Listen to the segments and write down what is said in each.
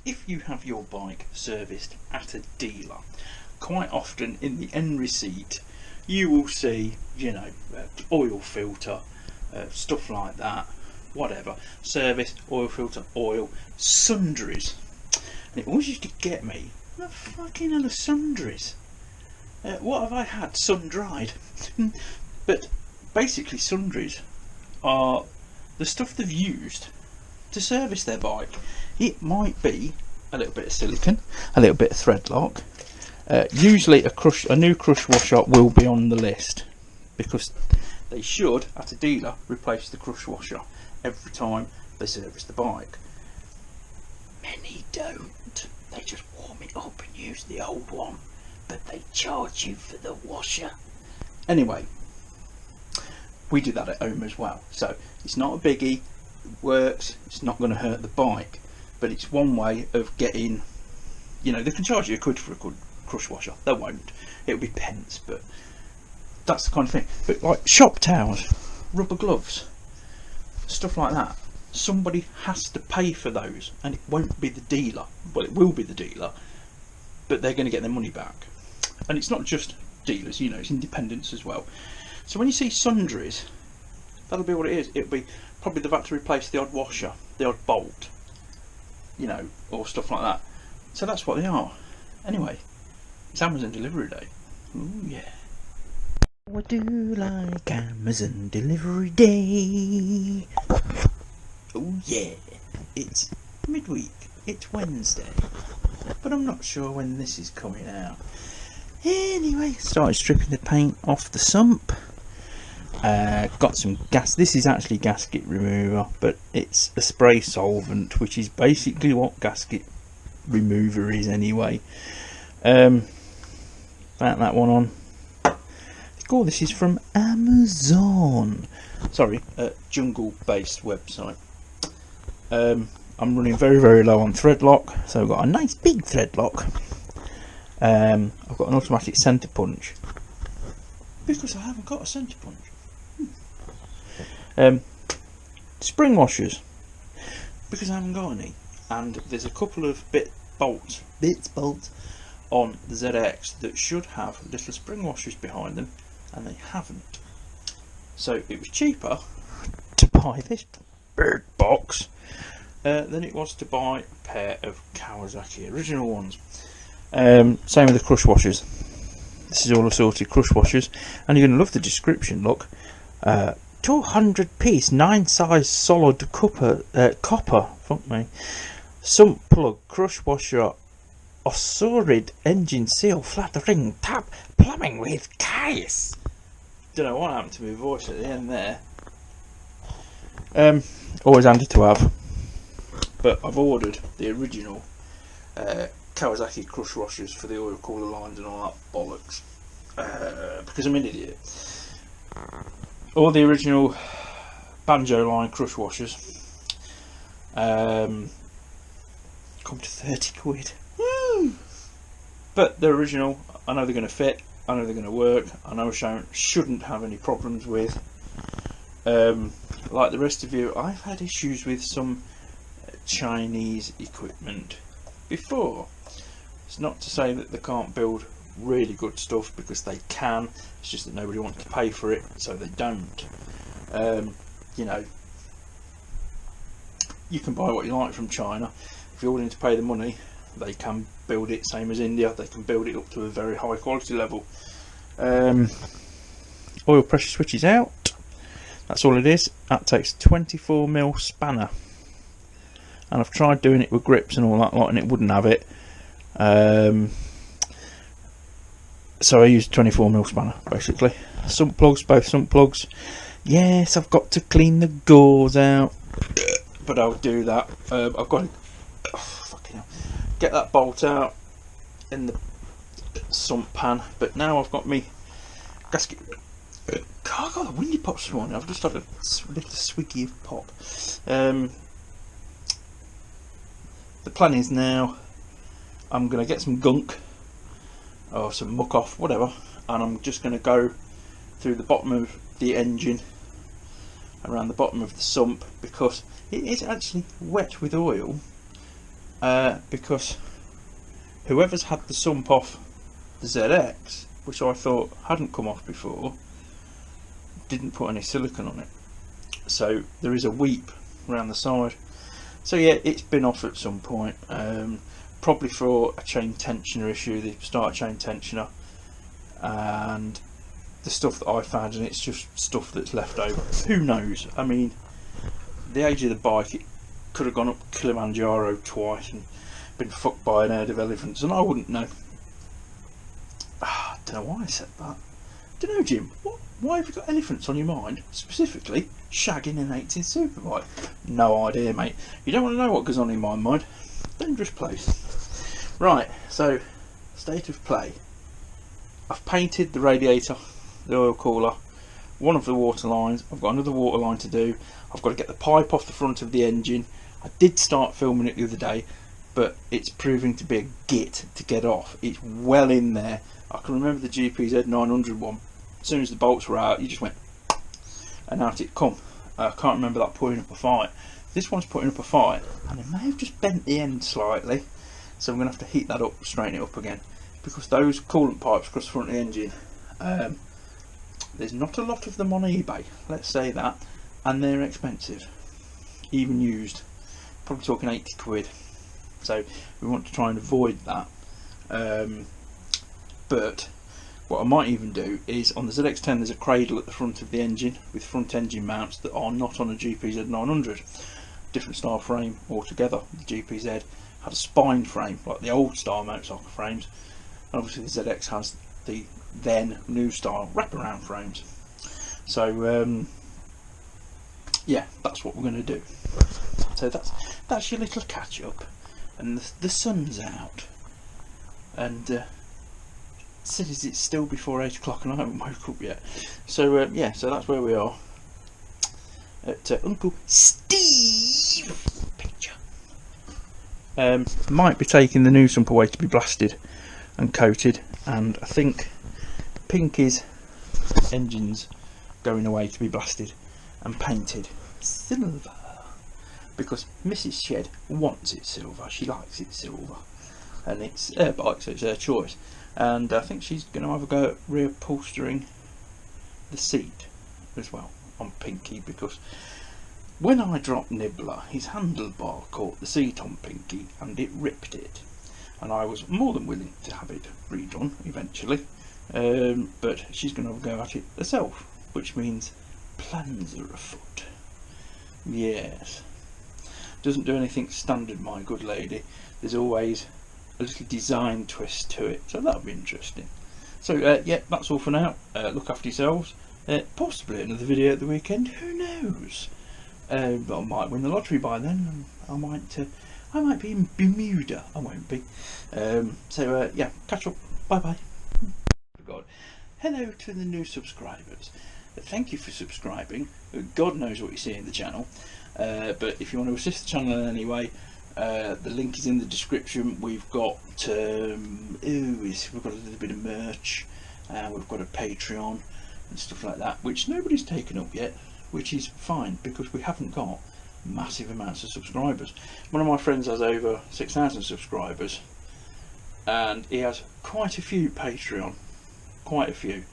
if you have your bike serviced at a dealer, quite often in the end receipt you will see, you know, oil filter, stuff like that, whatever, service, oil filter, oil, Sundries. And it always used to get me, the fucking hell of Sundries. What have I had? Sun dried. But basically Sundries are the stuff they've used to service their bike. It might be a little bit of silicone, a little bit of thread lock. Usually a new crush washer will be on the list, because they should, at a dealer, replace the crush washer every time they service the bike. Many don't. They just warm it up and use the old one, but they charge you for the washer. Anyway, we do that at home as well, so it's not a biggie. It works, it's not going to hurt the bike, but it's one way of getting, you know, they can charge you £1 for a good crush washer. They won't, it'll be pence, but that's the kind of thing. But like shop towels, rubber gloves, stuff like that, somebody has to pay for those, and it won't be the dealer. Well, it will be the dealer, but they're going to get their money back. And it's not just dealers, you know, it's independents as well. So when you see Sundries, that'll be what it is. It'll be probably they've had to replace the odd washer, the odd bolt, you know, or stuff like that. So that's what they are. Anyway, it's Amazon delivery day. Ooh yeah. I do like Amazon delivery day. Oh yeah. It's midweek. It's Wednesday. But I'm not sure when this is coming out. Anyway, started stripping the paint off the sump. Got some gas. This is actually gasket remover, but it's a spray solvent, which is basically what gasket remover is anyway. Back that one on. Oh, this is from Amazon. Sorry, jungle based website. I'm running very low on thread lock, so I've got a nice big thread lock. I've got an automatic centre punch because I haven't got a centre punch. Spring washers because I haven't got any, and there's a couple of bolts on the ZX that should have little spring washers behind them, and they haven't. So it was cheaper to buy this bird box than it was to buy a pair of Kawasaki original ones. Same with the crush washers. This is all assorted crush washers, and you're going to love the description. Look, 200 piece 9 size solid copper sump plug crush washer, ossurid engine seal, flat ring tap, plumbing with case. Don't know what happened to my voice at the end there. Always handy to have. But I've ordered the original Kawasaki crush washers for the oil cooler lines and all that bollocks, because I'm an idiot. All the original Banjo line crush washers come to 30 quid. Woo! But they're original. I know they're going to fit, I know they're going to work, I know I shouldn't have any problems with. Like the rest of you, I've had issues with some Chinese equipment before. It's not to say that they can't build really good stuff, because they can. It's just that nobody wants to pay for it, so they don't. You know, you can buy what you like from China. If you're willing to pay the money, they can build it, same as India. They can build it up to a very high quality level. Oil pressure switch is out. That's all it is. That takes 24mm spanner, and I've tried doing it with grips and all that lot, and it wouldn't have it. So I used 24mm spanner basically. Sump plugs, both sump plugs. Yes, I've got to clean the gauze out, but I'll do that. I've got to fucking hell, get that bolt out in the sump pan. But now I've got me gasket. God, I got the windy pops this morning. I've just had a little swiggy of pop. The plan is now I'm going to get some gunk or some muck off, whatever, and I'm just going to go through the bottom of the engine, around the bottom of the sump, because it is actually wet with oil, because whoever's had the sump off the ZX, which I thought hadn't come off before, didn't put any silicone on it, so there is a weep around the side. So yeah, it's been off at some point, probably for a chain tensioner issue, the starter chain tensioner, and the stuff that I found, and it's just stuff that's left over. Who knows? I mean, the age of the bike, it could have gone up Kilimanjaro twice and been fucked by an herd of elephants, and I wouldn't know. I don't know why I said that. Don't know, Jim. Why have you got elephants on your mind? Specifically, shagging an 18 Superbike? No idea, mate. You don't want to know what goes on in my mind. Dangerous place. Right, so, state of play. I've painted the radiator, the oil cooler, one of the water lines. I've got another water line to do. I've got to get the pipe off the front of the engine. I did start filming it the other day, but it's proving to be a git to get off. It's well in there. I can remember the GPZ 900 one. As soon as the bolts were out, you just went, and out it come. I can't remember that putting up a fight. This one's putting up a fight, and it may have just bent the end slightly, so I'm going to have to heat that up, straighten it up again, because those coolant pipes across the front of the engine, there's not a lot of them on eBay, let's say that, and they're expensive, even used, probably talking 80 quid, so we want to try and avoid that. But what I might even do is, on the ZX10 there's a cradle at the front of the engine with front engine mounts that are not on a GPZ 900. Different style frame altogether. The GPZ had a spine frame like the old style motorcycle frames, and obviously the ZX has the then new style wraparound frames. So yeah, that's what we're going to do. So that's your little catch up, and the sun's out, and says it's still before 8 o'clock and I haven't woke up yet. So yeah, so that's where we are at Uncle Steve picture. Might be taking the new sump away to be blasted and coated, and I think Pinky's engine's going away to be blasted and painted silver, because Mrs. Shed wants it silver. She likes it silver, and it's her bike, so it's her choice. And I think she's going to have a go at reupholstering the seat as well on Pinky, because when I dropped Nibbler, his handlebar caught the seat on Pinky and it ripped it, and I was more than willing to have it redone eventually, but she's going to have a go at it herself, which means plans are afoot. Yes, doesn't do anything standard, my good lady. There's always a little design twist to it, so that'll be interesting. So yeah, that's all for now. Look after yourselves. Possibly another video at the weekend, who knows? But I might win the lottery by then, and I might be in Bermuda. I won't be. So yeah, catch up. Bye bye. God, hello to the new subscribers. Thank you for subscribing. God knows what you see in the channel, but if you want to assist the channel in any way, the link is in the description. We've got a little bit of merch, we've got a Patreon and stuff like that, which nobody's taken up yet, which is fine because we haven't got massive amounts of subscribers. One of my friends has over 6,000 subscribers, and he has quite a few Patreon, quite a few,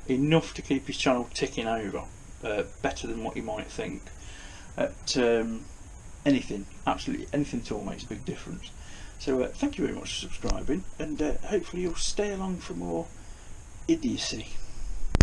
enough to keep his channel ticking over, better than what you might think. At anything, absolutely anything at all makes a big difference. So thank you very much for subscribing, and hopefully you'll stay along for more idiocy.